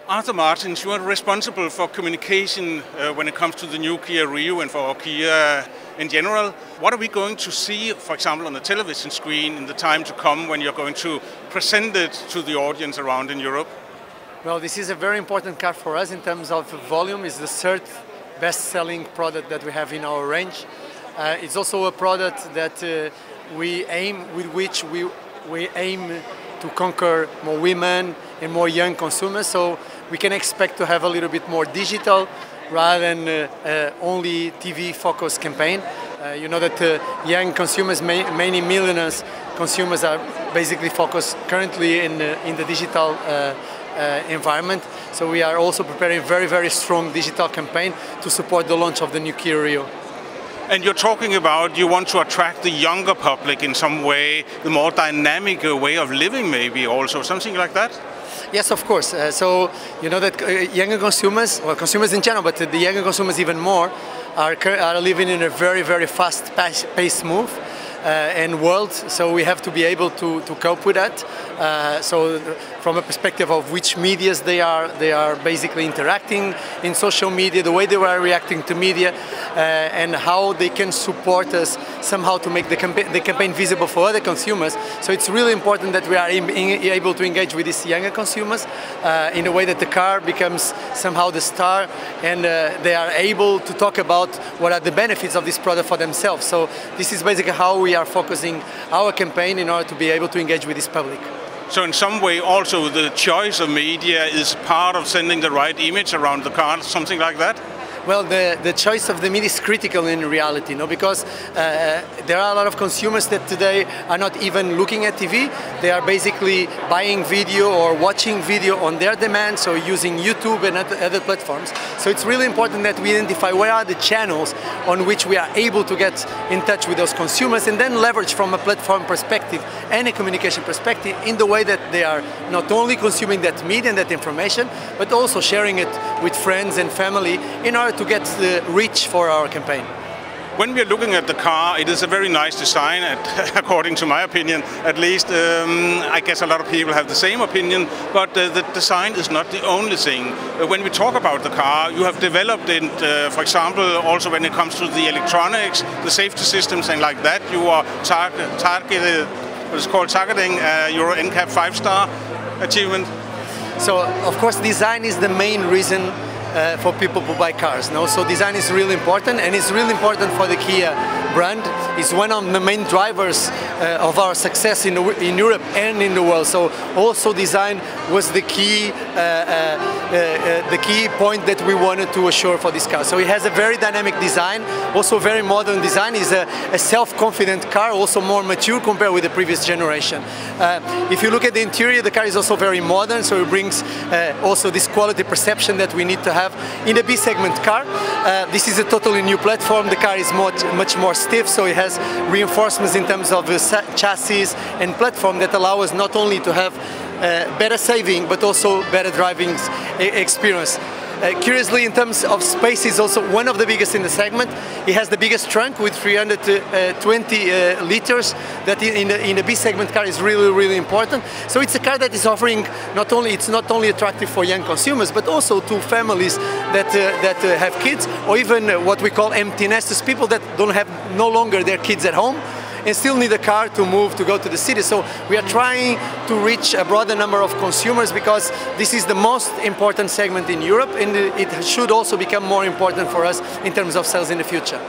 Arthur Martins, you are responsible for communication when it comes to the new Kia Rio and for Kia in general. What are we going to see, for example, on the television screen in the time to come when you're going to present it to the audience around in Europe? Well, this is a very important car for us in terms of volume. It's the third best-selling product that we have in our range. It's also a product that we aim to conquer more women and more young consumers. So we can expect to have a little bit more digital rather than only TV-focused campaign. You know that young consumers, many millennials consumers, are basically focused currently in the digital environment. So we are also preparing a very, very strong digital campaign to support the launch of the new Kia Rio. And you're talking about you want to attract the younger public in some way, the more dynamic way of living maybe also, something like that? Yes, of course. So you know that younger consumers, or consumers in general, but the younger consumers even more, are living in a very, very fast-paced move and world. So we have to be able to cope with that. So from a perspective of which medias they are basically interacting in social media, the way they are reacting to media, and how they can support us somehow to make the campaign visible for other consumers. So it's really important that we are able to engage with these younger consumers in a way that the car becomes somehow the star, and they are able to talk about what are the benefits of this product for themselves. So this is basically how we are focusing our campaign in order to be able to engage with this public. So in some way also the choice of media is part of sending the right image around the car, something like that? Well, the choice of the media is critical in reality, no? Because there are a lot of consumers that today are not even looking at TV. They are basically buying video or watching video on their demand, so using YouTube and other platforms. So it's really important that we identify where are the channels on which we are able to get in touch with those consumers, and then leverage from a platform perspective and a communication perspective in the way that they are not only consuming that media and that information, but also sharing it with friends and family in order to get the reach for our campaign. When we are looking at the car, it is a very nice design, according to my opinion, at least. I guess a lot of people have the same opinion, but the design is not the only thing. When we talk about the car, you have developed it, for example, also when it comes to the electronics, the safety systems and like that, you are targeted, what is called targeting Euro NCAP 5-star achievement. So, of course, design is the main reason for people who buy cars. No? So design is really important, and it's really important for the Kia brand. It's one of the main drivers of our success in Europe and in the world. So also design was the key point that we wanted to assure for this car. So it has a very dynamic design, also very modern design. It's a self-confident car, also more mature compared with the previous generation. If you look at the interior, the car is also very modern, so it brings also this quality perception that we need to have in a B-segment car. This is a totally new platform. The car is much more stiff, so it has reinforcements in terms of the chassis and platform that allow us not only to have better saving, but also better driving experience. Curiously, in terms of space, is also one of the biggest in the segment. It has the biggest trunk with 320 liters. That in a B segment car is really, really important. So it's a car that is offering not only attractive for young consumers, but also to families that have kids, or even what we call empty nesters, people that don't have no longer their kids at home and still need a car to move, to go to the city. So we are trying to reach a broader number of consumers, because this is the most important segment in Europe, and it should also become more important for us in terms of sales in the future.